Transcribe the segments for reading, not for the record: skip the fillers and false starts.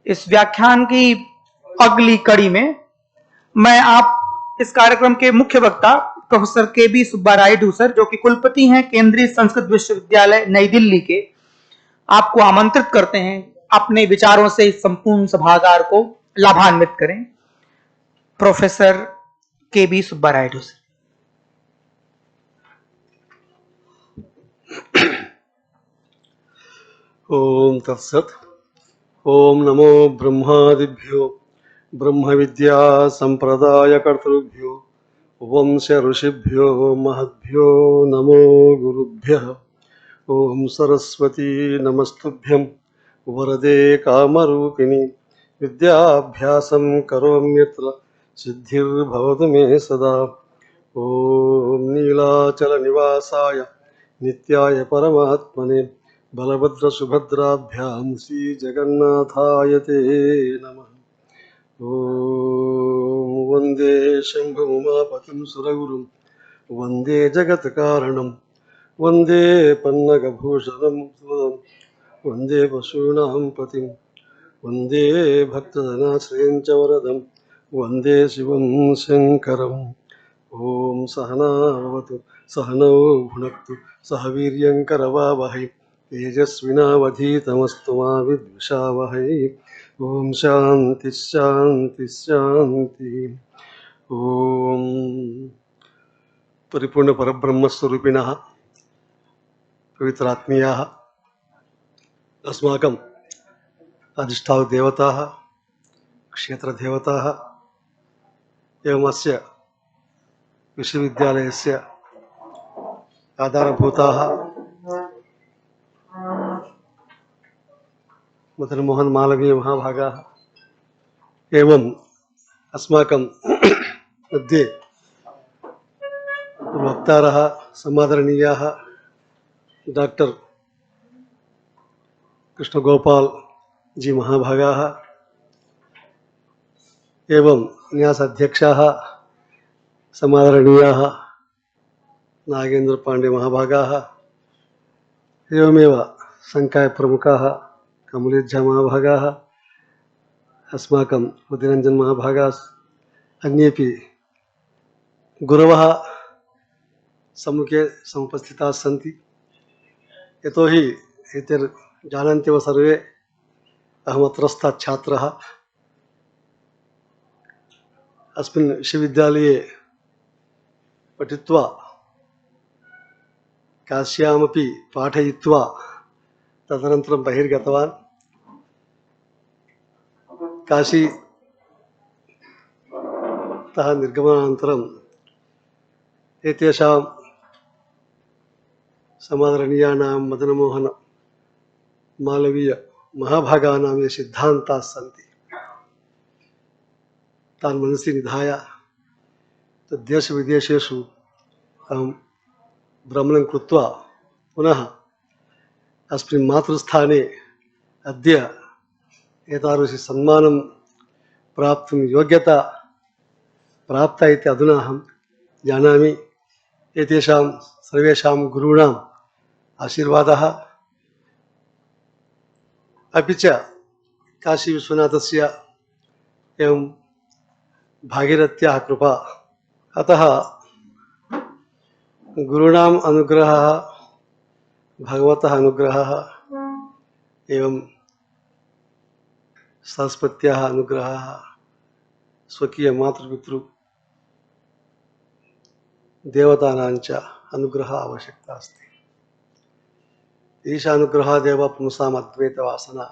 इस व्याख्यान की अगली कड़ी में मैं आप इस कार्यक्रम के मुख्य वक्ता professor K B. Subba Rayudu sir, जो कि कुलपति हैं केंद्रीय संस्कृत विश्वविद्यालय नई दिल्ली के, आपको आमंत्रित करते हैं अपने विचारों से इस संपूर्ण सभागार को लाभान्वित करें। Professor K B. Subba Rayudu sir. ओम तत्सत्। ओम नमो ब्रह्मादिभ्यो ब्रह्म विद्या संप्रदाय कर्तृभ्यो वंश ऋषिभ्यो महद्भ्यो नमो गुरुभ्यः। ओम सरस्वती नमस्तुभ्यं वरदे कामरूपिणी विद्याभ्यासं करोम्यत्र सिद्धिर्भवतु मे सदा। ओम नीलाचल निवासाय नित्याय परमात्मने बलभद्र सुभद्राभ्यां श्री जगन्नाथाय ते नमः। ओम वंदे शंभु उमापतिं सुरगुरुं वंदे जगत्कारणं वंदे पन्नगभूषणं वंदे पशूनां पतिं वंदे भक्तजनाश्रयं च वरदं वंदे शिवं शंकरम्। ओम सहना भवतु सहनौ भुनक्तु सह वीर्यं करवावहै तेजस्विनावधीतमस्तु मा विद्विषावहै। ओम शांति शांति शांति। ओम परिपूर्ण परब्रह्म स्वरूपिणः पवित्रात्मीयाः अस्माकम् अधिष्ठातृ देवताः क्षेत्र देवताः एवं अस्य विश्वविद्यालयस्य आधारभूताः मदन मोहन मालवीय महाभागाः एवं अस्माकं मध्ये वक्तारः समादरणीयाः डॉक्टर कृष्णगोपाल जी महाभागाः एवं न्यास अध्यक्षाः समादरणीयाः नागेंद्र पांडे महाभागाः एवमेव संकाय प्रमुखाः कमलेश महाभागाः अस्माकं उदयरञ्जन महाभागाः अन्येपि गुरवः सम्मुखे समुपस्थिताः सन्ति। यतोहि एतैर्जानन्त्येव सर्वे अहमत्रस्थः छात्रः। अस्मिन् विश्वविद्यालये पठित्वा काश्यामपि पाठयित्वा तदनन्तरं बहिर्गतवान्। काशीतः निर्गमनानन्तरम् एतेषां समादरणीयानां मदनमोहन मालवीय महाभागानां ये सिद्धान्ताः सन्ति तान् मनसि निधाय देशविदेशेषु अहं भ्रमणं कृत्वा पुनः अस्मिन् मातृस्थाने अद्य एतादृशी सन्मानं प्राप्तुं योग्यता प्राप्ता इति अधुना अहं जानामि। एतेषां सर्वेषां गुरूणाम् आशीर्वादः अपि च काशी विश्वनाथस्य एवं भागीरथ्याः कृपा। अतः गुरूणाम् अनुग्रहः भगवतः अनुग्रहः एवं सरस्वत्याः अनुग्रहः स्वकीय मातृपितृ देवतानां च अनुग्रहः आवश्यकता अस्ति। ईशानुग्रहादेव पुंसाम् अद्वैतवासना।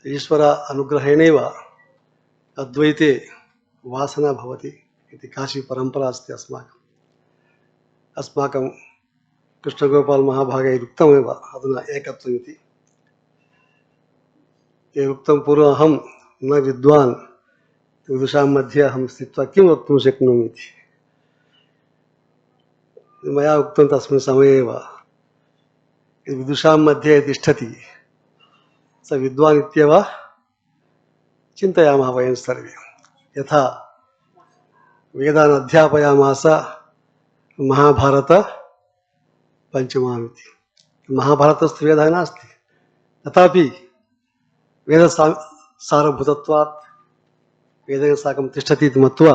ईश्वर अनुग्रहेणैव अद्वैते वासना भवति इति काशी परंपरा अस्ति अस्माकं कृष्णगोपाल महाभागैः उक्तमेव अधुना एकत्वम् इति। उक्तं पूर्वम् अहं न विद्वान् विदुषां मध्ये अहं स्थित्वा किं वक्तुं शक्नोमि इति मया उक्तं तस्मिन् समये एव। विदुषां मध्ये तिष्ठति स विद्वान् इत्येव चिन्तयामः वयं सर्वे। यथा वेदान् अध्यापयामास महाभारत पंचमामिति। महाभारतस्थु वेदः नास्ति, तथापि वेद सारभूतत्वात् वेदेन साकं तिष्ठति इति मत्वा।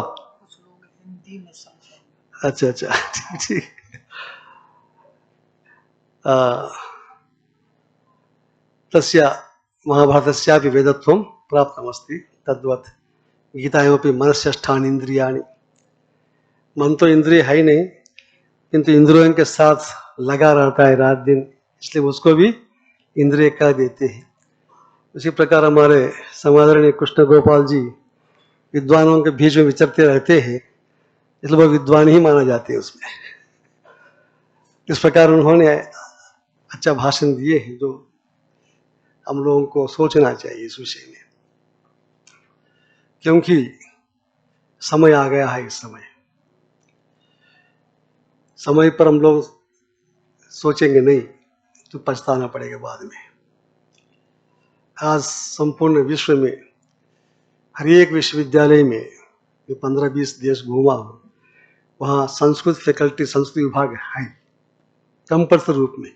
अच्छा अच्छा ठीक ठीक। तस्य महाभारतस्यापि वेदत्वं प्राप्तमस्ति। तद्वत् गीतायामपि मनस्यष्ठानि इंद्रियाणि। मन तो इंद्रिय है ही नहीं, किंतु इंद्रियों के साथ लगा रहता है रात दिन, इसलिए उसको भी इंद्रिय कह देते हैं। उसी प्रकार हमारे समादरणीय कृष्ण गोपाल जी विद्वानों के बीच में विचरते रहते हैं, इसलिए वो विद्वान ही माना जाते हैं उसमें। इस प्रकार उन्होंने अच्छा भाषण दिए हैं जो हम लोगों को सोचना चाहिए इस विषय में, क्योंकि समय आ गया है। इस समय पर हम लोग सोचेंगे नहीं तो पछताना पड़ेगा बाद में। आज संपूर्ण विश्व में हर एक विश्वविद्यालय में 15-20 देश घूमा हूँ, वहाँ संस्कृत फैकल्टी, संस्कृत विभाग है कंपल्सरी रूप में।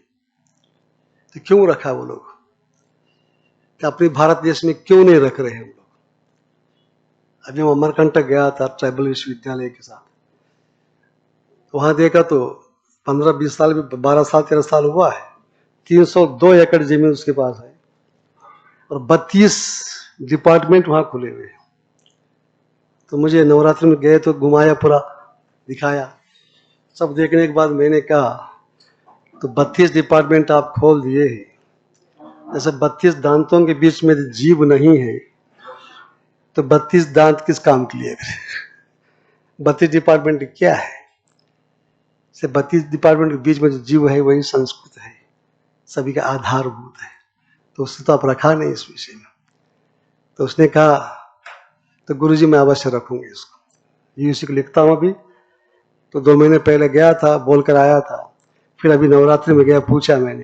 तो क्यों रखा वो लोग? कि अपने भारत देश में क्यों नहीं रख रहे हैं हम लोग? अभी मैं अमरकंटक गया था ट्राइबल विश्वविद्यालय के साथ, वहां देखा तो 15-20 साल, 12 साल 13 साल हुआ है, 302 एकड़ जमीन उसके पास है और 32 डिपार्टमेंट वहां खुले हुए हैं। तो मुझे नवरात्रि में गए तो घुमाया, पूरा दिखाया। सब देखने के बाद मैंने कहा तो 32 डिपार्टमेंट आप खोल दिए हैं, जैसे 32 दांतों के बीच में जीभ नहीं है तो 32 दांत किस काम के लिए? 32 डिपार्टमेंट क्या है? से 32 डिपार्टमेंट के बीच में जो जीव है वही संस्कृत है, सभी का आधारभूत है। तो उससे तो आप रखा नहीं इस विषय में। तो उसने कहा तो गुरुजी मैं अवश्य रखूंगी इसको, यूसी को लिखता हूँ। अभी तो 2 महीने पहले गया था, बोल कर आया था, फिर अभी नवरात्रि में गया, पूछा मैंने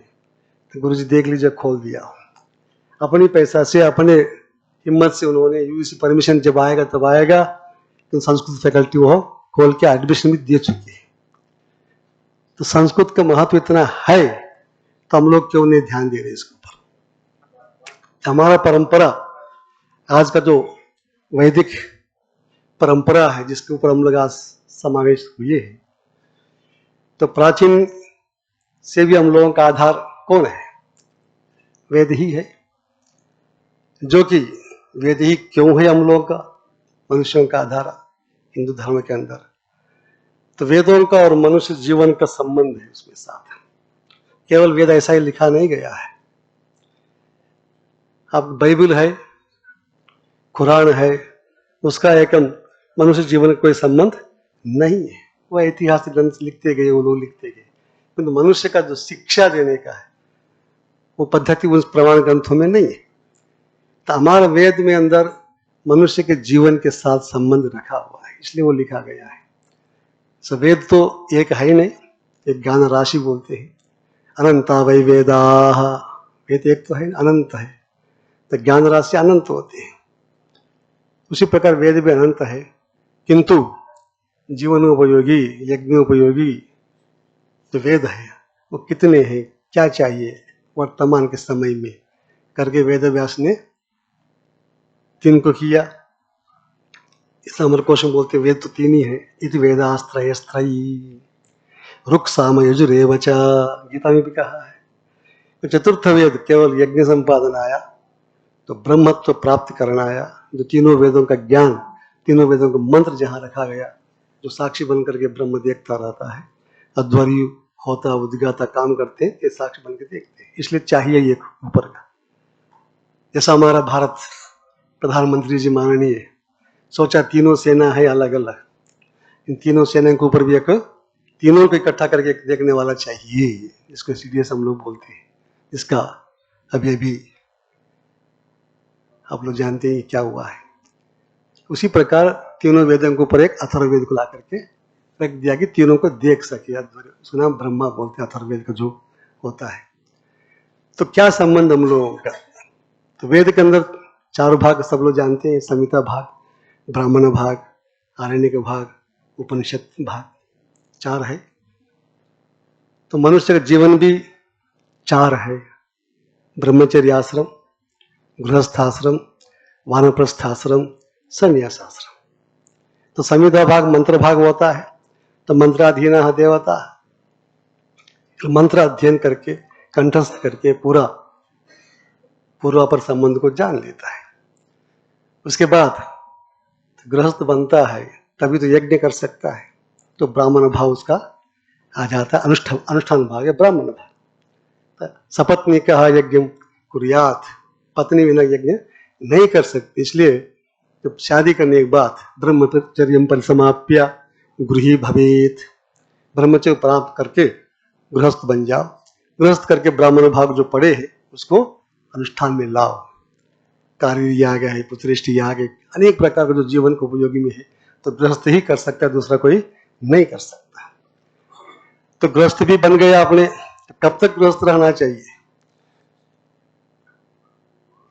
तो गुरुजी देख लीजिए, खोल दिया। अपनी पैसा से, अपने हिम्मत से उन्होंने, यूसी परमिशन जब आएगा तब आएगा, तो संस्कृत फैकल्टी वो खोल के एडमिशन भी दे चुके हैं। तो संस्कृत का महत्व इतना है तो हम लोग क्यों नहीं ध्यान दे रहे इसके ऊपर? हमारा परंपरा, आज का जो वैदिक परंपरा है जिसके ऊपर हम लोग आज समावेश हुए हैं, तो प्राचीन से भी हम लोगों का आधार कौन है? वेद ही है। जो कि वेद ही क्यों है हम लोगों का, मनुष्यों का आधार हिंदू धर्म के अंदर? तो वेदों का और मनुष्य जीवन का संबंध है उसमें साथ। केवल वेद ऐसा ही लिखा नहीं गया है। अब बाइबल है, कुरान है, उसका एक मनुष्य जीवन का कोई संबंध नहीं है। वह ऐतिहासिक ग्रंथ लिखते गए, वो लोग लिखते गए, किंतु मनुष्य का जो शिक्षा देने का है वो पद्धति उस प्रमाण ग्रंथों में नहीं है। तो हमारे वेद में अंदर मनुष्य के जीवन के साथ संबंध रखा हुआ है, इसलिए वो लिखा गया है। सो वेद तो एक है ही नहीं, एक ज्ञान राशि बोलते हैं, अनंता वै वेदाः। वेद एक तो है, अनंत है, तो ज्ञान राशि अनंत होते हैं। उसी प्रकार वेद भी अनंत है, किंतु जीवनोपयोगी, यज्ञोपयोगी जो वेद है वो कितने हैं, क्या चाहिए वर्तमान के समय में, करके वेद व्यास ने 3 को किया। इस अमरकोश में बोलते वेद तो 3 ही है। इति वेदास्त्रयस्त्रयी रुक् साम यजुरेव च, गीता में भी कहा है। तो चतुर्थ वेद केवल यज्ञ संपादन आया, तो ब्रह्मत्व प्राप्त करना आया। जो तीनों वेदों का ज्ञान, तीनों वेदों का मंत्र जहां रखा गया, जो साक्षी बन करके ब्रह्म देखता रहता है, अध्वर्यु होता उद्गाता काम करते हैं, ये साक्षी बन के देखते हैं। इसलिए चाहिए ये ऊपर का। जैसा हमारा भारत प्रधानमंत्री जी माननीय सोचा तीनों सेना है अलग अलग, इन तीनों सेना के ऊपर भी एक तीनों को इकट्ठा करके देखने वाला चाहिए, इसको सीडीएस हम लोग बोलते हैं। इसका अभी अभी आप लोग जानते हैं क्या हुआ है। उसी प्रकार तीनों वेदों के ऊपर एक अथर्ववेद को ला करके रख दिया कि तीनों को देख सके। उसका नाम ब्रह्मा बोलते हैं अथर्ववेद का जो होता है। तो क्या संबंध हम लोगों का? तो वेद के अंदर 4 भाग सब लोग जानते हैं, संहिता भाग, ब्राह्मण भाग, आरण्यक भाग, उपनिषद भाग, 4 है। तो मनुष्य का जीवन भी 4 है, ब्रह्मचर्य आश्रम, गृहस्थाश्रम, वानप्रस्थाश्रम, संन्यासाश्रम। तो संविधा भाग मंत्र भाग होता है, तो मंत्राधीन देवता, मंत्र अध्ययन करके कंठस्थ करके पूरा पूर्वापर संबंध को जान लेता है। उसके बाद गृहस्थ बनता है, तभी तो यज्ञ कर सकता है, तो ब्राह्मण भाव उसका आ जाता है। अनुष्ठान भाग है ब्राह्मण भाव। सपत्नी कहा यज्ञ कुर्यात, पत्नी बिना यज्ञ नहीं कर सकती। इसलिए जब शादी करने के बाद ब्रह्मचर्य परिसमाप्य गृही भवेत, ब्रह्मचर्य प्राप्त करके गृहस्थ बन जाओ। गृहस्थ करके ब्राह्मण भाग जो पड़े हैं उसको अनुष्ठान में लाओ। कार्य आ गया है, पुत्रेष्टि आ गए, अनेक प्रकार के जो जीवन को उपयोगी में है, तो गृहस्थ ही कर सकता है, दूसरा कोई नहीं कर सकता। तो गृहस्थ भी बन गया आपने, कब तक गृहस्थ रहना चाहिए?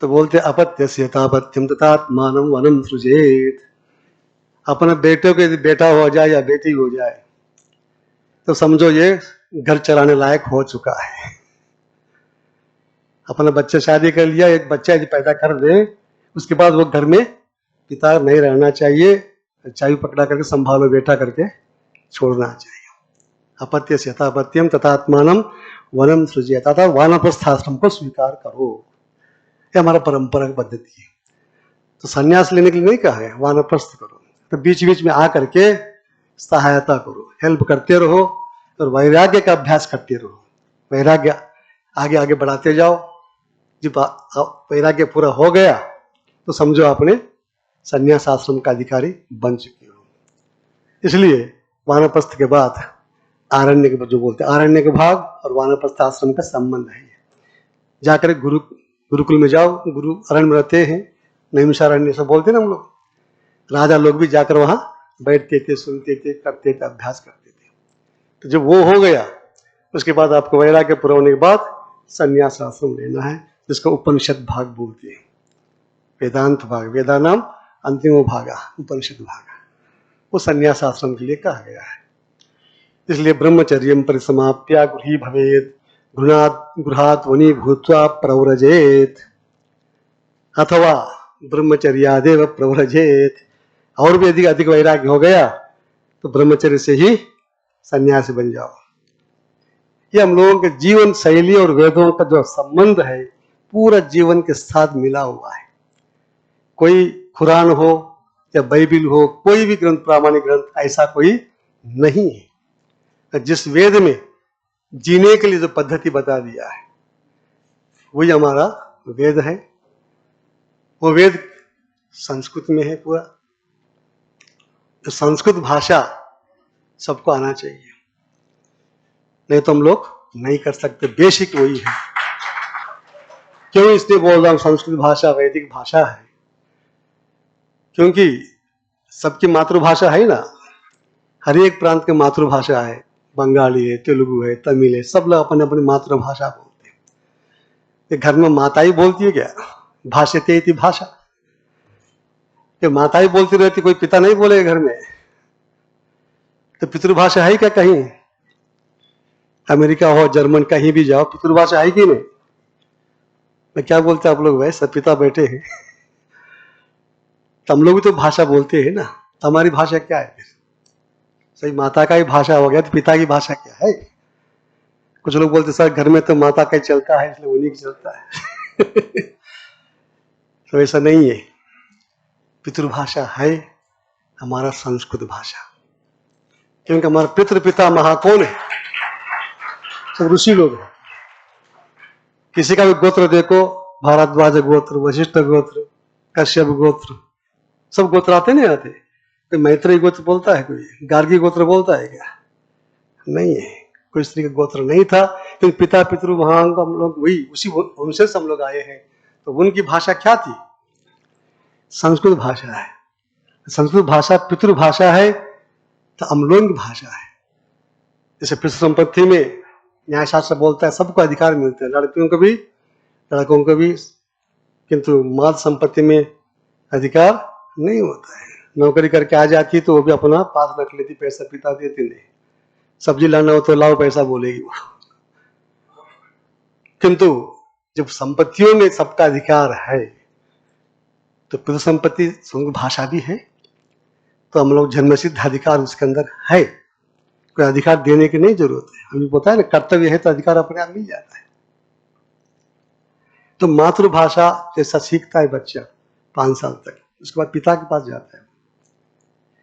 तो बोलते अपत्यस्य यथापत्यम तथात्मानं वनं सृजेत। अपने बेटे को यदि बेटा हो जाए या बेटी हो जाए तो समझो ये घर चलाने लायक हो चुका है। अपना बच्चा शादी कर लिया, एक बच्चा यदि पैदा कर दे, उसके बाद वो घर में पिता नहीं रहना चाहिए, चाबी पकड़ा करके संभालो बेटा करके छोड़ना चाहिए। अपत्य से यथापत्यम तथात्मानं वनम सृजेत, अतः वानप्रस्थाश्रम को स्वीकार करो। ये हमारा परंपरा पद्धति है। तो संन्यास लेने के लिए नहीं कहा है, वानप्रस्थ करो। तो बीच बीच में आकर के सहायता करो, हेल्प करते रहो और वैराग्य का अभ्यास करते रहो। वैराग्य आगे आगे बढ़ाते जाओ। जब वैराग्य पूरा हो गया तो समझो आपने संन्यास आश्रम का अधिकारी बन चुके हो। इसलिए वानप्रस्थ के बाद आरण्य के जो बोलते हैं, आरण्य के भाग और वानप्रस्थ आश्रम का संबंध है। जाकर गुरुकुल में जाओ, गुरु अरण्य में रहते हैं, नैमिषारण्य से बोलते ना हम लोग। राजा लोग भी जाकर वहां बैठते थे, सुनते थे, करते थे, अभ्यास करते थे। तो जब वो हो गया उसके बाद आपको वैराग्य पूरा होने के बाद संन्यास आश्रम लेना है, जिसको उपनिषद भाग बोलते हैं। वेदांत भाग, वेदानाम अंतिमो भागा, उपनिषद भागा, वो संन्यास आश्रम के लिए कहा गया है। इसलिए ब्रह्मचर्य परिसमाप्य गृही भवेत, गृहात वनी भूत्वा प्रव्रजेत, अथवा ब्रह्मचर्यादेव प्रव्रजेत। और भी अधिक वैराग्य हो गया तो ब्रह्मचर्य से ही सन्यासी बन जाओ। ये हम लोगों के जीवन शैली और वेदों का जो संबंध है पूरा जीवन के साथ मिला हुआ है। कोई कुरान हो या बाइबिल हो, कोई भी ग्रंथ, प्रामाणिक ग्रंथ ऐसा कोई नहीं है। जिस वेद में जीने के लिए जो पद्धति बता दिया है वही हमारा वेद है। वो वेद संस्कृत में है पूरा। तो संस्कृत भाषा सबको आना चाहिए, नहीं तो हम लोग नहीं कर सकते। बेसिक वही है। क्यों इसलिए बोल रहा हूं संस्कृत भाषा वैदिक भाषा है? क्योंकि सबकी मातृभाषा है ना, हर एक प्रांत की मातृभाषा है। बंगाली है, तेलुगु है, तमिल है, सब लोग अपने अपनी मातृभाषा बोलते हैं। ये घर में माता ही बोलती है क्या? भाषते इति भाषा, ये माता ही बोलती रहती, कोई पिता नहीं बोलेगा घर में। तो पितृभाषा है क्या कहीं? अमेरिका हो, जर्मन, कहीं भी जाओ, पितृभाषा है कि नहीं? मैं क्या बोलते आप लोग, वैसे पिता बैठे हैं तो हम लोग भी तो भाषा बोलते हैं ना। तो हमारी भाषा क्या है फिर? सही माता का ही भाषा हो गया तो पिता की भाषा क्या है? कुछ लोग बोलते सर घर में तो माता का ही चलता है इसलिए उन्हीं की चलता है तो ऐसा नहीं है। पितृभाषा है हमारा संस्कृत भाषा, क्योंकि हमारा पितृ पिता महाकौन है? सब ऋषि लोग हैं। किसी का भी गोत्र देखो, भारद्वाज गोत्र, वशिष्ठ गोत्र, कश्यप गोत्र, सब गोत्र आते नहीं आते? कोई मैत्रेय गोत्र बोलता है, कोई गार्गी गोत्र बोलता है क्या? नहीं है। कोई स्त्री का गोत्र नहीं था, क्योंकि पिता पितृ महान हम लोग वही उसी वंश से हम लोग आए हैं। तो उनकी भाषा क्या थी? संस्कृत भाषा है। संस्कृत भाषा पितृभाषा है तो हम लोगों की भाषा है। जैसे पितृ संपत्ति में न्यायशास्त्र बोलता है सबको अधिकार मिलते हैं, लड़कियों को भी लड़कों को भी, किंतु मातृ संपत्ति में अधिकार नहीं होता है। नौकरी करके आ जाती तो वो भी अपना पास रख लेती, पैसा पिता देते नहीं। सब्जी लाना हो तो लाओ पैसा बोलेगी वो। किंतु जब संपत्तियों में सबका अधिकार है तो पितृ संपत्ति संस्कृत भाषा भी है, तो हम लोग जन्मसिद्ध अधिकार उसके अंदर है, कोई अधिकार देने की नहीं जरूरत है। हमें पता है ना, कर्तव्य है तो अधिकार अपने आप मिल जाता है। तो मातृभाषा जैसा सीखता है बच्चा 5 साल तक, उसके बाद पिता के पास जाता है।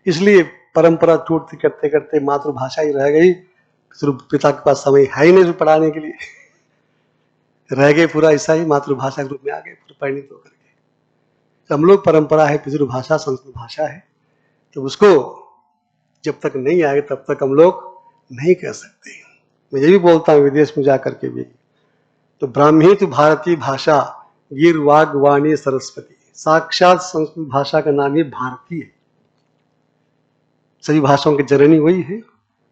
इसलिए परंपरा टूटती करते करते मातृभाषा ही रह गई, पिता के पास समय है ही नहीं पढ़ाने के लिए, रह गए पूरा ऐसा ही मातृभाषा के रूप में आ गए परिणित होकर के। तो हम लोग परंपरा है पितृभाषा संस्कृत भाषा है, तो उसको जब तक नहीं आएगा तब तक हम लोग नहीं कह सकते। मैं ये भी बोलता हूँ विदेश में जाकर के भी, तो ब्राह्मी तो भारतीय भाषा गिर वाग वाणी सरस्वती, साक्षात संस्कृत भाषा का नाम ही भारतीय है। सभी भाषाओं की जननी वही है,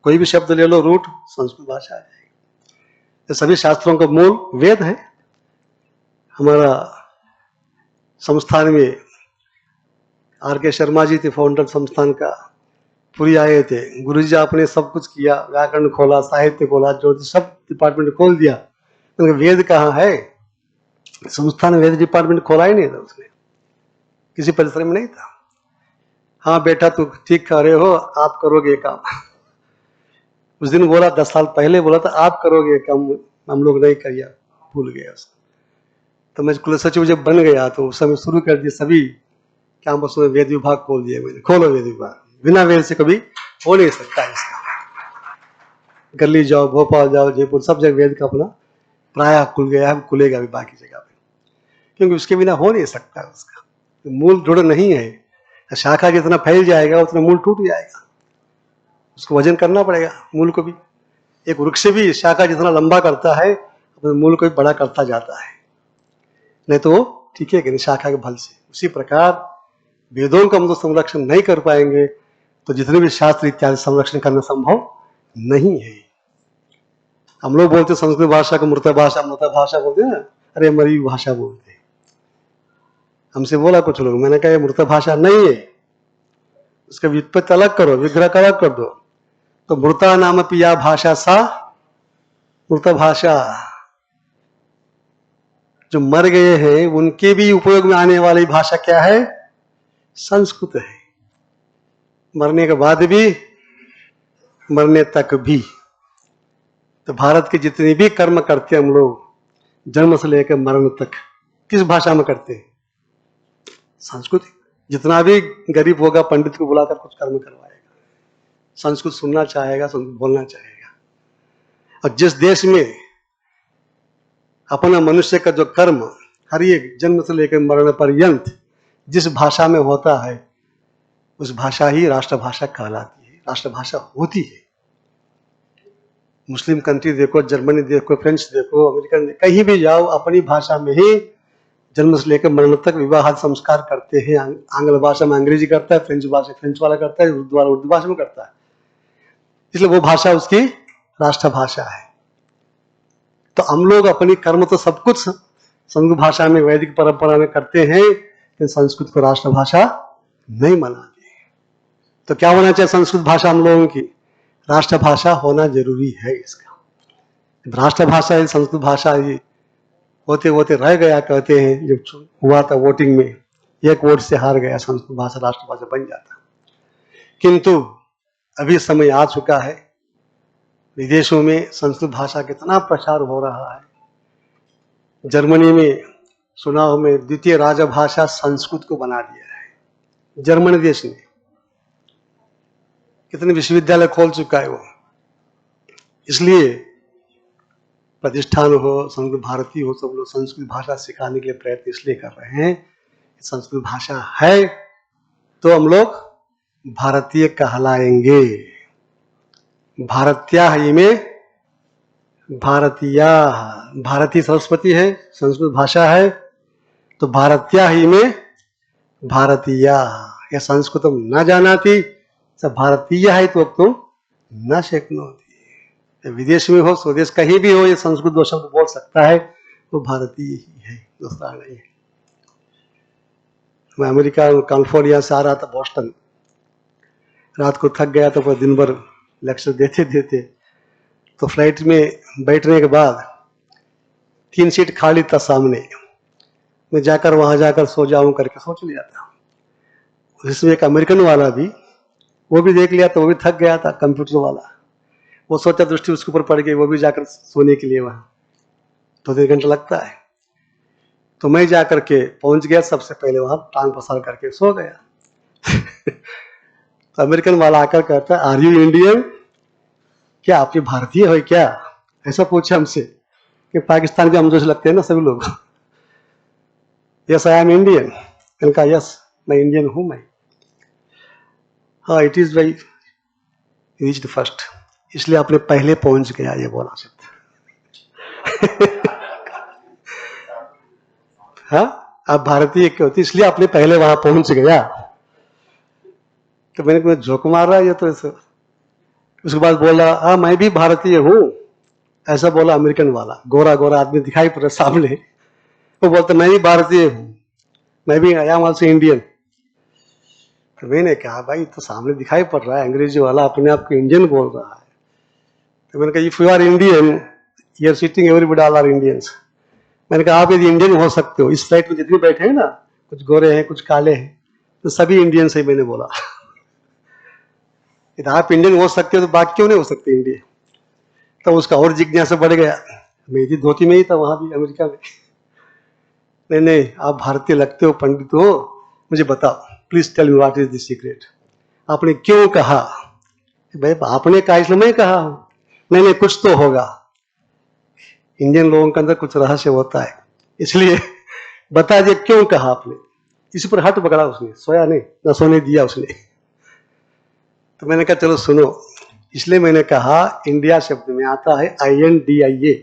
कोई भी शब्द ले लो रूट संस्कृत भाषा आ जाएगी। तो सभी शास्त्रों का मूल वेद है। हमारा संस्थान में R.K. शर्मा जी थे, फाउंडर संस्थान का, पूरी आए थे। गुरु जी आपने सब कुछ किया, व्याकरण खोला, साहित्य खोला, ज्योतिष सब डिपार्टमेंट खोल दिया, तो वेद कहाँ है? संस्थान वेद डिपार्टमेंट खोला ही नहीं था उसने, किसी परिसर में नहीं था। हाँ बेटा तू ठीक कर रहे हो, आप करोगे काम। उस दिन बोला, 10 साल पहले बोला था आप करोगे काम, हम लोग नहीं किया, भूल गया उसको। तो मैं कुल सचिव जब बन गया तो उस समय शुरू कर दिया, सभी कैंपस में वेद विभाग खोल दिया मैंने। खोलो वेद विभाग, बिना वेद से कभी हो नहीं सकता इसका। दिल्ली जाओ, भोपाल जाओ, जयपुर, सब जगह वेद का अपना प्राय खुल गया है, खुलेगा भी बाकी जगह पे, क्योंकि उसके बिना हो नहीं सकता। उसका मूल जुड़ नहीं है। शाखा जितना फैल जाएगा उतना मूल टूट जाएगा, उसको वजन करना पड़ेगा मूल को भी। एक वृक्ष भी शाखा जितना लंबा करता है अपने मूल को भी बड़ा करता जाता है, नहीं तो वो टिकेगा नहीं शाखा के बल से। उसी प्रकार वेदों का हम तो संरक्षण नहीं कर पाएंगे तो जितने भी शास्त्र इत्यादि संरक्षण करना संभव नहीं है। हम लोग बोलते संस्कृत भाषा को मृत भाषा बोलते हैं ना, अरे मरी भाषा बोलते हैं। हमसे बोला कुछ लोग, मैंने कहा ये मृत भाषा नहीं है, उसका व्युत्पत्ति अलग करो, विग्रह का अलग कर दो। तो मृता नाम पिया भाषा सा मृत भाषा, जो मर गए हैं उनके भी उपयोग में आने वाली भाषा क्या है? संस्कृत है। मरने के बाद भी, मरने तक भी। तो भारत के जितने भी कर्म करते हैं हम लोग जन्म से लेकर मरण तक, किस भाषा में करते हैं? संस्कृत। जितना भी गरीब होगा पंडित को बुलाकर कुछ कर्म करवाएगा, संस्कृत सुनना चाहेगा, संस्कृत बोलना चाहेगा। और जिस देश में अपना मनुष्य का जो कर्म हर एक जन्म से लेकर मरण पर्यंत जिस भाषा में होता है उस भाषा ही राष्ट्रभाषा कहलाती है, राष्ट्रभाषा होती है। मुस्लिम कंट्री देखो, जर्मनी देखो, फ्रेंच देखो, अमेरिकन देखो, कहीं भी जाओ अपनी भाषा में ही जन्म से लेकर मरण तक विवाह संस्कार करते हैं। आंग्ल भाषा में अंग्रेजी करता है, फ्रेंच भाषा फ्रेंच वाला करता है, उर्दू वाला उर्दू भाषा में करता है, इसलिए वो भाषा उसकी राष्ट्रभाषा है। तो हम लोग अपनी कर्म तो सब कुछ संस्कृत भाषा में वैदिक परंपरा में करते हैं, लेकिन संस्कृत को राष्ट्रभाषा नहीं मानते। तो क्या होना चाहिए? संस्कृत भाषा हम लोगों की राष्ट्रभाषा होना जरूरी है। इसका राष्ट्रभाषा है संस्कृत भाषा, ये होते होते रह गया। कहते हैं जब हुआ था वोटिंग में, एक वोट से हार गया, संस्कृत भाषा राष्ट्रभाषा बन जाता। किंतु अभी समय आ चुका है, विदेशों में संस्कृत भाषा कितना प्रचार हो रहा है। जर्मनी में सुना हो में द्वितीय राजभाषा संस्कृत को बना दिया है जर्मनी देश ने। कितने विश्वविद्यालय खोल चुका है वो। इसलिए प्रतिष्ठान हो, संस्कृत भारती हो, सब लोग संस्कृत भाषा सिखाने के लिए प्रयत्न इसलिए कर रहे हैं, संस्कृत भाषा है तो हम लोग भारतीय कहलाएंगे। भारतीया ही में भारतीया, भारतीय सरस्वती है, संस्कृत भाषा है, तो भारतीया ही में भारतीया। या संस्कृतम न जानाति सब भारतीय है तो तुम न शक्नोति। विदेश में हो, स्वदेश कहीं भी हो, ये संस्कृत दो शब्द बोल सकता है वो भारतीय ही है, दूसरा नहीं है। मैं अमेरिका कैलिफोर्निया से आ रहा था बोस्टन, रात को थक गया तो दिन भर लेक्चर देते देते, तो फ्लाइट में बैठने के बाद 3 सीट खाली था सामने, मैं जाकर वहां जाकर सो जाऊं करके सोच लिया था। इसमें एक अमेरिकन वाला भी, वो भी देख लिया था, वो भी थक गया था कंप्यूटर वाला, वो सोचा दृष्टि उसके ऊपर पड़ गई, वो भी जाकर सोने के लिए वहां 2-3 घंटा लगता है। तो मैं जाकर के पहुंच गया सबसे पहले वहां, टांग पसार करके सो गया। तो अमेरिकन वाला आकर कहता है, आर यू इंडियन, क्या आप ये भारतीय हो क्या, ऐसा पूछा हमसे कि पाकिस्तान के हम जैसे लगते हैं ना सभी लोग। यस आई एम इंडियन, मैंने कहा यस मैं इंडियन हूं मैं। हाँ it is very reached first, इसलिए आपने पहले पहुंच गया, ये बोला शब्द। हाँ आप भारतीय क्यों होती, इसलिए आपने पहले वहां पहुंच गया। तो मैंने जोक मार रहा है ये तो ऐसे। उसके बाद बोला हाँ मैं भी भारतीय हूं, ऐसा बोला अमेरिकन वाला, गोरा गोरा आदमी दिखाई पड़ रहा सामने। वो बोलता मैं भी भारतीय हूं, मैं भी आई एम आल्सो इंडियन। तो मैंने कहा भाई तो सामने दिखाई पड़ रहा है अंग्रेजी वाला अपने आप को इंडियन बोल रहा है। तो मैंने कहा if you are Indian you are sitting everybody all are Indians. मैंने कहा आप यदि इंडियन हो सकते हो, इस फ्लाइट में जितने बैठे हैं ना, कुछ गोरे हैं कुछ काले हैं, तो सभी इंडियंस है, मैंने बोला। आप इंडियन हो सकते हो तो बाकी क्यों नहीं हो सकते इंडियन। तो उसका और जिज्ञासा बढ़ गया, मेरी धोती में ही था वहां भी अमेरिका में। नहीं नहीं आप भारतीय लगते हो, पंडित हो, मुझे बताओ please tell me what is the secret, आपने क्यों कहा। भाई आपने कहा इसलिए मैं कहा हूं। नहीं नहीं कुछ तो होगा, इंडियन लोगों के अंदर कुछ रहस्य होता है, इसलिए बता दिया क्यों कहा आपने। इसी पर हट पकड़ा उसने, सोया नहीं ना सोने दिया उसने। तो मैंने कहा चलो सुनो, इसलिए मैंने कहा इंडिया शब्द में आता है INDIA,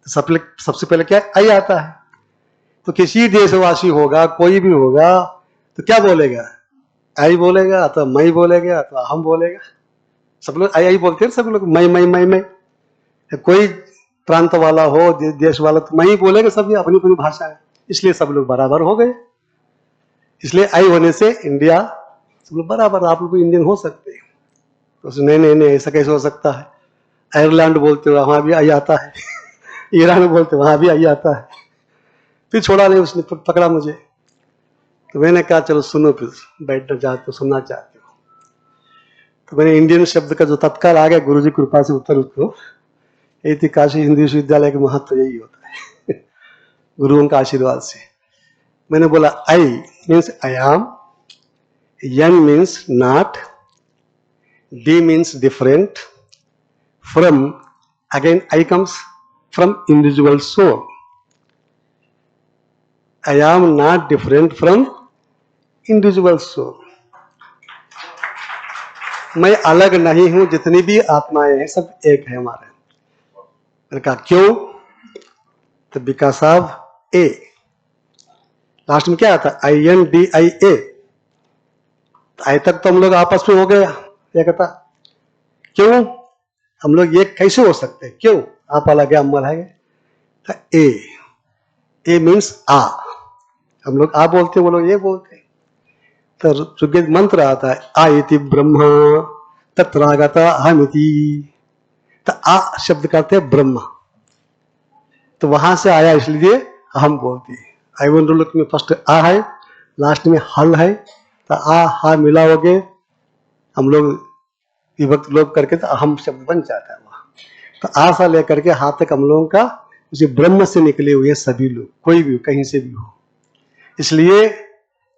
तो सबसे पहले क्या आई आता है। तो किसी देशवासी होगा कोई भी होगा तो क्या बोलेगा, आई बोलेगा अथवा मैं बोलेगा अथवा हम बोलेगा। सब लोग आई बोलते हैं, सब लोग मैं। कोई प्रांत वाला हो देश वाला तो मैं ही बोलेगा, सब अपनी अपनी भाषा है, इसलिए सब लोग बराबर हो गए। इसलिए आई होने से इंडिया सब लोग बराबर, आप लोग इंडियन हो सकते हैं। तो नहीं ऐसा कैसे हो सकता है, आयरलैंड बोलते हो वहां भी आई आता है, ईरान बोलते वहां भी आई आता है। फिर छोड़ा नहीं उसने, पकड़ा मुझे। तो मैंने कहा चलो सुनो, फिर बैठना चाहते हो सुनना चाहते हो। तो मैंने इंडियन शब्द का जो तत्काल आ गया गुरु जी कृपा से उत्तर उसको, यही थी काशी हिंदी विश्वविद्यालय का महत्व यही होता है। गुरुओं का आशीर्वाद से मैंने बोला I means I am, N means not, D means different, from again I comes from individual soul. I am not different from individual soul. मैं अलग नहीं हूं, जितनी भी आत्माएं हैं सब एक है हमारे। मैंने कहा क्यों, तो बिकॉज ऑफ ए, लास्ट में क्या आता INDIA। आई तक तो हम लोग आपस में हो गया, क्या कहता क्यों हम लोग ये कैसे हो सकते हैं, क्यों आप अलग है हम अलग है। ए मीन्स आ, हम लोग आ बोलते हैं, वो लोग ये बोलते हैं। तो ऋग्वेद मंत्र आता है आइति ब्रह्म तत्रागत अहमिति, तो आ शब्द करते हैं ब्रह्म, तो वहां से आया इसलिए हम बोलते हैं। आयुर्वेद में फर्स्ट आ है, लास्ट में हल है, तो आ हा मिलाओगे हम लोग विभक्त लोग करके तो अहम शब्द बन जाता है वहां। तो आ सा लेकर के हाथ तक हम लोगों का उसे ब्रह्म से निकले हुए सभी लोग, कोई भी कहीं से भी हो। इसलिए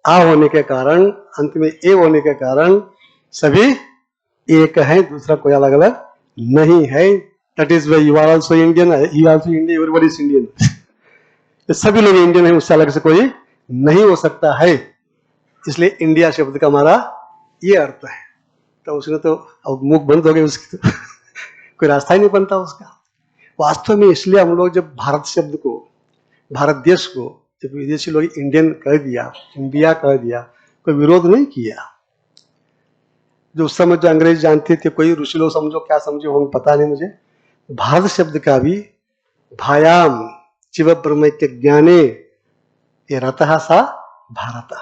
आ होने के कारण, अंत में ए होने के कारण सभी एक है, दूसरा कोई अलग अलग नहीं है। That is why you are also Indian, he also Indian, everybody is Indian. सभी लोग इंडियन है, उससे अलग से कोई नहीं हो सकता है। इसलिए इंडिया शब्द का हमारा ये अर्थ है। तो उसने तो अब मुख बंद हो गए उसकी, तो कोई रास्ता ही नहीं बनता उसका। वास्तव में इसलिए हम लोग जब भारत शब्द को, भारत देश को जब विदेशी लोग इंडियन कह दिया, इंडिया कह दिया, कोई विरोध नहीं किया। जो उस समय जो अंग्रेज जानते थे, कोई ऋषि लोग समझो क्या समझे होंगे पता नहीं मुझे, भारत शब्द का भी भायाम शिव ब्रह्म के ज्ञाने ये रतः सा भारत,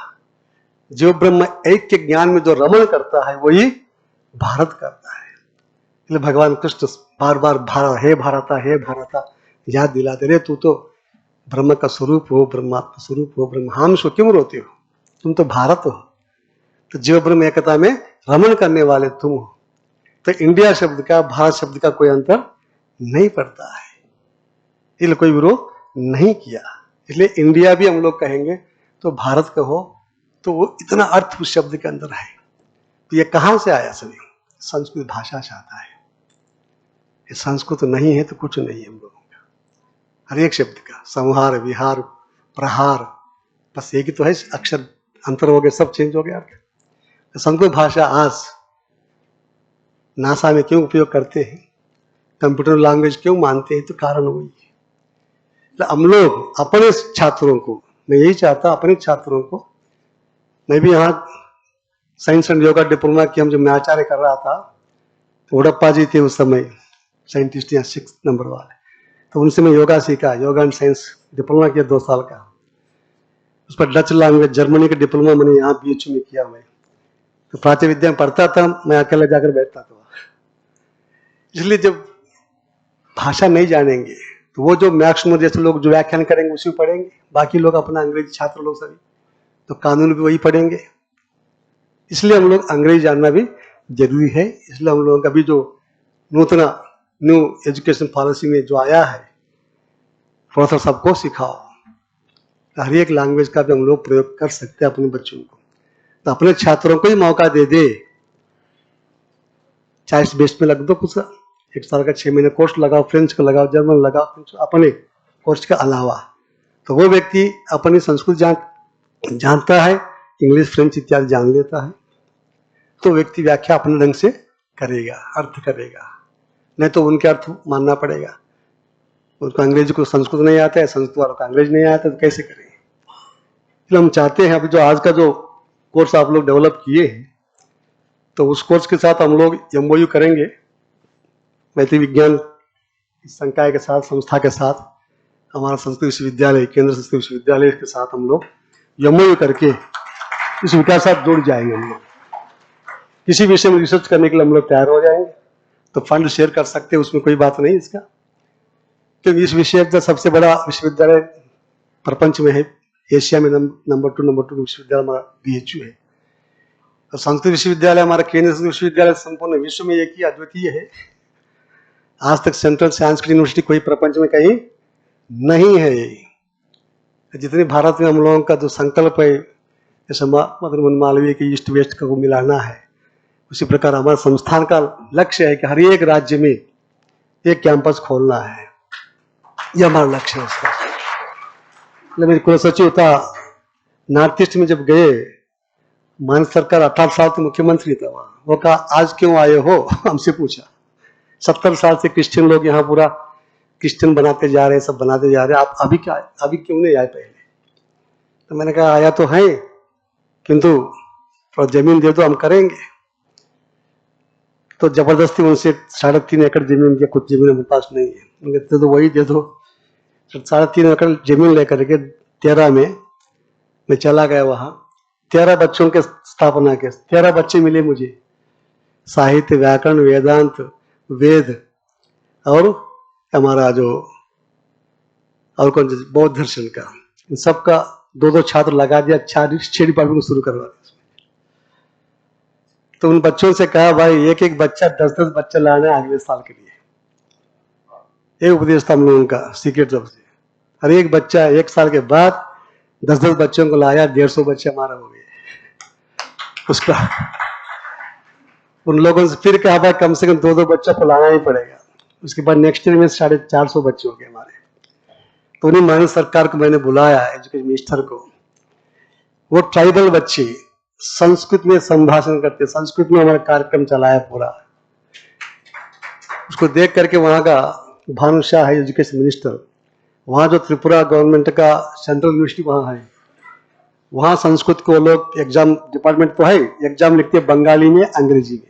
जो ब्रह्म एक के ज्ञान में जो रमण करता है वही भारत करता है। इसलिए भगवान कृष्ण बार बार भारत हे भारत याद दिलाते रहे, तू तो ब्रह्म का स्वरूप हो, ब्रह्मात्मा स्वरूप हो, ब्रह्मांश हो, क्यों रोते हो? तुम तो भारत हो, तो जीव ब्रह्म एकता में रमन करने वाले तुम हो। तो इंडिया शब्द का, भारत शब्द का कोई अंतर नहीं पड़ता है, इसलिए कोई विरोध नहीं किया। इसलिए इंडिया भी हम लोग कहेंगे तो भारत का हो, तो वो इतना अर्थ उस शब्द के अंदर है। तो ये कहाँ से आया? सभी संस्कृत भाषा से आता है। ये संस्कृत नहीं है तो कुछ नहीं है हम लोगों का। हर एक शब्द का संहार, विहार, प्रहार, बस एक ही तो है, अक्षर अंतर हो गए, सब चेंज हो गया। तो संस्कृत भाषा आज नासा में क्यों उपयोग करते हैं, कंप्यूटर लैंग्वेज क्यों मानते हैं, तो कारण वही है। हम लोग अपने छात्रों को, मैं यही चाहता अपने छात्रों को, मैं भी यहाँ साइंस एंड योगा डिप्लोमा की हम जब मैं आचार्य कर रहा था, तो उड़प्पा जी थे उस समय साइंटिस्ट या 6 नंबर वाले, तो उनसे मैं योगा सीखा, योगा एंड साइंस डिप्लोमा किया 2 साल का। उस पर डच लैंग्वेज, जर्मनी का डिप्लोमा मैंने यहाँ BHU में किया। मैं तो प्राच्य विद्या में पढ़ता था, मैं अकेला जाकर बैठता था। इसलिए जब भाषा नहीं जानेंगे तो वो जो मैक्सिमम जैसे लोग जो व्याख्यान करेंगे उसी पढ़ेंगे, बाकी लोग अपना अंग्रेजी छात्र लोग सभी तो कानून भी वही पढ़ेंगे। इसलिए हम लोग अंग्रेजी जानना भी जरूरी है। इसलिए हम लोगों का भी जो नूतन न्यू एजुकेशन पॉलिसी में जो आया है, थोड़ा सा सबको सिखाओ, हर एक लैंग्वेज का भी हम लोग प्रयोग कर सकते हैं अपने बच्चों को। तो अपने छात्रों को ही मौका दे दे, चॉइस बेस्ड में लग दो कुछ, 1 साल का 6 महीने कोर्स लगाओ, फ्रेंच का लगाओ, जर्मन लगाओ, अपने कोर्स के अलावा, तो वो व्यक्ति अपनी संस्कृत जानता है, इंग्लिश फ्रेंच इत्यादि जान लेता है, तो व्यक्ति व्याख्या अपने ढंग से करेगा, अर्थ करेगा। नहीं तो उनके अर्थ मानना पड़ेगा। उनको अंग्रेजी को संस्कृत नहीं आता है, संस्कृत वालों को अंग्रेजी नहीं आता, तो कैसे करेंगे? इसलिए हम चाहते हैं अभी जो आज का जो कोर्स आप लोग डेवलप किए हैं, तो उस कोर्स के साथ हम लोग MOU करेंगे मैथिली विज्ञान संकाय के साथ, संस्था के साथ, हमारा संस्कृत विश्वविद्यालय, केंद्र संस्कृत विश्वविद्यालय के साथ हम लोग MOU करके इस विकास साथ जुड़ जाएंगे। हम लोग किसी विषय में रिसर्च करने के लिए हम लोग तैयार हो जाएंगे, तो फंड शेयर कर सकते हैं, उसमें कोई बात नहीं इसका। क्योंकि इस विषय का सबसे बड़ा विश्वविद्यालय प्रपंच में है, एशिया में नंबर 2 विश्वविद्यालय हमारा BHU है। और संस्कृत विश्वविद्यालय हमारा केंद्रीय संस्कृत विश्वविद्यालय संपूर्ण विश्व में एक ही अद्वितीय है। आज तक सेंट्रल संस्कृत यूनिवर्सिटी कोई प्रपंच में कहीं नहीं है। जितने भारत में हम लोगों का जो संकल्प है, जैसे मदन मालवीय के ईस्ट वेस्ट को मिलाना है, उसी प्रकार हमारे संस्थान का लक्ष्य है कि हर एक राज्य में एक कैंपस खोलना है। यह हमारा लक्ष्य है उसका। मेरे कुलसचिव था, नॉर्थ ईस्ट में जब गए, मान सरकार 18 साल से मुख्यमंत्री था वहां, वो कहा आज क्यों आए हो, हमसे पूछा। 70 साल से क्रिश्चियन लोग यहाँ पूरा क्रिश्चियन बनाते जा रहे हैं, सब बनाते जा रहे हैं, आप अभी क्यों नहीं आए पहले? तो मैंने कहा आया तो है, किंतु थोड़ा जमीन दे दो, हम करेंगे। तो जबरदस्ती उनसे 3.5 एकड़ जमीन दिया, कुछ जमीन हमारे पास नहीं है, उनके तो वही दे दो। 3.5 एकड़ जमीन लेकर के 13 में मैं चला गया वहां। 13 बच्चों के स्थापना के 13 बच्चे मिले मुझे, साहित्य, व्याकरण, वेदांत, वेद और हमारा जो और कौन बौद्ध दर्शन का, इन सबका 2-2 छात्र लगा दिया, 6 डिपार्टमेंट शुरू करवा दिया। तो उन बच्चों से कहा भाई एक एक बच्चा 10-10 बच्चा लाना है अगले साल के लिए। एक उपदेश था हम लोगों का सीक्रेट जॉब से, हर एक बच्चा 1 साल के बाद 10-10 बच्चों को लाया, 150 बच्चे हमारा हो गए। उसका उन लोगों से फिर कहा भाई कम से कम 2-2 बच्चा को लाना ही पड़ेगा। उसके बाद नेक्स्ट ईयर में 450 बच्चे हो गए हमारे। तो उन्हीं माननीय सरकार को मैंने बुलाया, एजुकेशन मिनिस्टर को। वो ट्राइबल बच्चे संस्कृत में संभाषण करते, संस्कृत में हमारा कार्यक्रम चलाया पूरा। उसको देख करके वहां का भानुशाह है एजुकेशन मिनिस्टर, वहां जो त्रिपुरा गवर्नमेंट का सेंट्रल यूनिवर्सिटी वहां है, वहां संस्कृत को लोग एग्जाम डिपार्टमेंट तो है, एग्जाम लिखते हैं बंगाली में, अंग्रेजी में।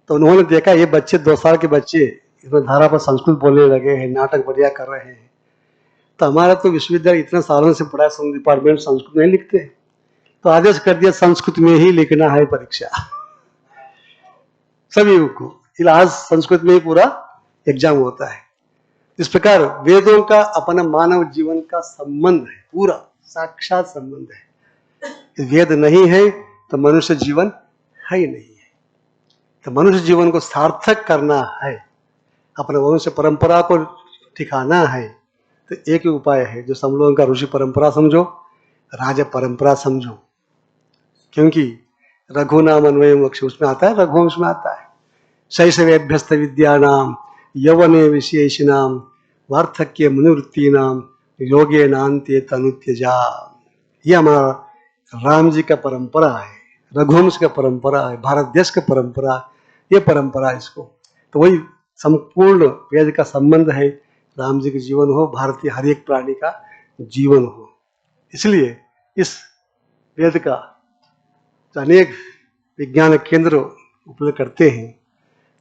तो उन्होंने देखा ये बच्चे 2 साल के बच्चे इसमें धारा पर संस्कृत बोलने लगे हैं, नाटक बढ़िया कर रहे हैं। तो हमारा तो विश्वविद्यालय इतने सालों से पढ़ा, डिपार्टमेंट संस्कृत नहीं लिखते, तो आदेश कर दिया संस्कृत में ही लिखना है परीक्षा सभी को। आज संस्कृत में ही पूरा एग्जाम होता है। इस प्रकार वेदों का अपना मानव जीवन का संबंध है, पूरा साक्षात संबंध है। वेद नहीं है तो मनुष्य जीवन है ही नहीं है। तो मनुष्य जीवन को सार्थक करना है, अपने वंश परंपरा को ठिकाना है, तो एक ही उपाय है जो सब लोगों का ऋषि परंपरा समझो, राज परंपरा समझो। क्योंकि रघु नाम अन्वय मोक्ष उसमें आता है, रघुवंश में आता है। शैशवेभ्यस्त विद्यानाम यौवने विशेषिणाम वार्धक्य मनुवृत्ति नाम योगे नान्ते तनुत्यजा। ये हमारा राम जी का परंपरा है, रघुवंश का परंपरा है, भारत देश का परंपरा, ये परंपरा इसको। तो वही संपूर्ण वेद का संबंध है। राम जी का जीवन हो, भारतीय हर एक प्राणी का जीवन हो। इसलिए इस वेद का अनेक विज्ञान केंद्र उपलब्ध करते हैं।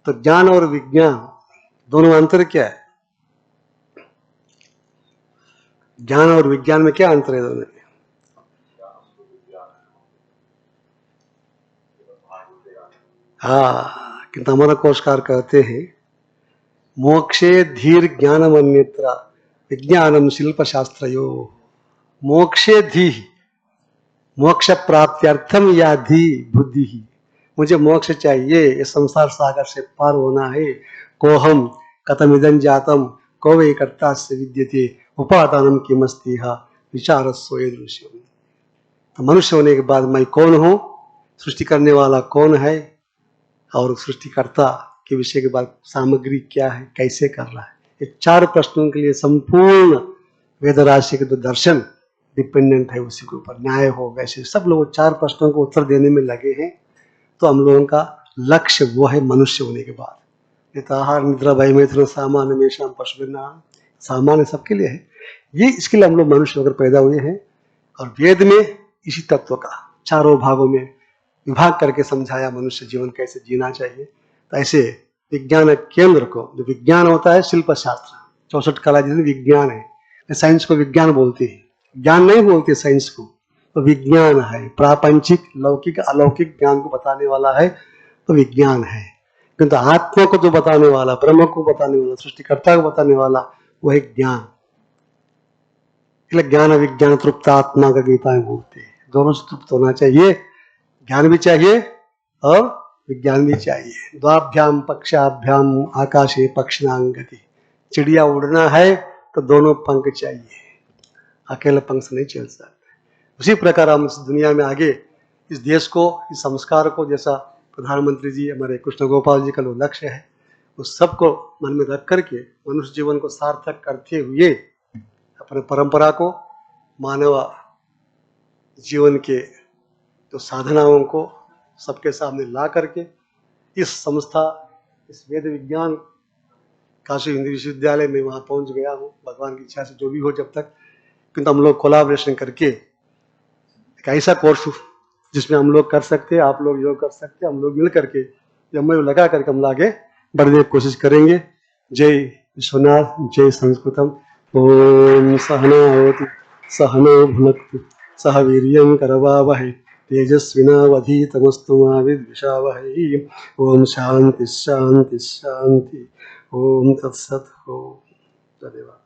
तो ज्ञान और विज्ञान दोनों में अंतर क्या है? ज्ञान और विज्ञान में क्या अंतर है दोनों में? हाँ, किंतु हमारा कोशकार कहते हैं मोक्षे धीर ज्ञानम अन्यत्र विज्ञानम शिल्प शास्त्रयो। मोक्षे धी, मोक्ष प्राप्त्यर्थम या धी बुद्धि ही। मुझे मोक्ष चाहिए, ये संसार सागर से पार होना है। कोहम कथमिदं जातम को वे कर्ता से विद्यते उपादानम किमस्तिहा विचारस्व दृश्यम। तो मनुष्य होने के बाद मैं कौन हूँ, सृष्टि करने वाला कौन है, और सृष्टिकर्ता के विषय के बाद सामग्री क्या है, कैसे कर रहा है, ये चार प्रश्नों के लिए संपूर्ण वेद राशि के जो दर्शन डिपेंडेंट है उसी के ऊपर। न्याय हो, वैसे सब लोग चार प्रश्नों को उत्तर देने में लगे हैं। तो हम लोगों का लक्ष्य वो है मनुष्य होने के बाद। आहार निद्रा भय मैथुन सामान्य में शाम पशुनाम, सामान्य सबके लिए है ये। इसके लिए हम लोग मनुष्य होकर पैदा हुए हैं। और वेद में इसी तत्व का चारों भागों में विभाग करके समझाया मनुष्य जीवन कैसे जीना चाहिए। तो ऐसे विज्ञान केंद्र को, जो विज्ञान होता है शिल्प शास्त्र, 64 कला जिसमें विज्ञान है। साइंस को विज्ञान बोलते हैं, ज्ञान नहीं बोलते साइंस को, तो विज्ञान है। प्रापंचिक लौकिक अलौकिक ज्ञान को बताने वाला है तो विज्ञान है। किंतु आत्मा को जो बताने वाला, ब्रह्म को बताने वाला, सृष्टिकर्ता को बताने वाला, वो है ज्ञान। इसलिए ज्ञान विज्ञान तृप्त आत्मा का गीता में बोलते हैं। दोनों से तृप्त होना चाहिए, ज्ञान भी चाहिए और विज्ञान भी चाहिए। द्वाभ्याम पक्षाभ्याम आकाशे पक्षिणां गति। चिड़िया उड़ना है तो दोनों पंख चाहिए, अकेले पंख से नहीं चल सकते। उसी प्रकार हम इस दुनिया में आगे इस देश को, इस संस्कार को, जैसा प्रधानमंत्री जी हमारे कृष्ण गोपाल जी का जो लक्ष्य है, उस सबको मन में रख करके मनुष्य जीवन को सार्थक करते हुए अपने परंपरा को, मानव जीवन के तो साधनाओं को सबके सामने ला करके इस संस्था, इस वेद विज्ञान काशी हिंदी विश्वविद्यालय में वहाँ पहुँच गया हूँ, भगवान की इच्छा से जो भी हो जब तक। किंतु हम लोग कोलाब्रेशन करके एक ऐसा कोर्स जिसमें हम लोग कर सकते हैं, आप लोग योग कर सकते हैं, हम लोग मिल करके जब लगा करके हम आगे बढ़ने की कोशिश करेंगे। जय विश्वनाथ, जय संस्कृतम। ओम सहना होतु सहनो भुनक्तु सह वीर्यं करवावहै तेजस्विनावधीतमस्तु मा विद्विषावहै। ओम शांति शांति शांति। ओम तत्सत्। ओम धन्यवाद।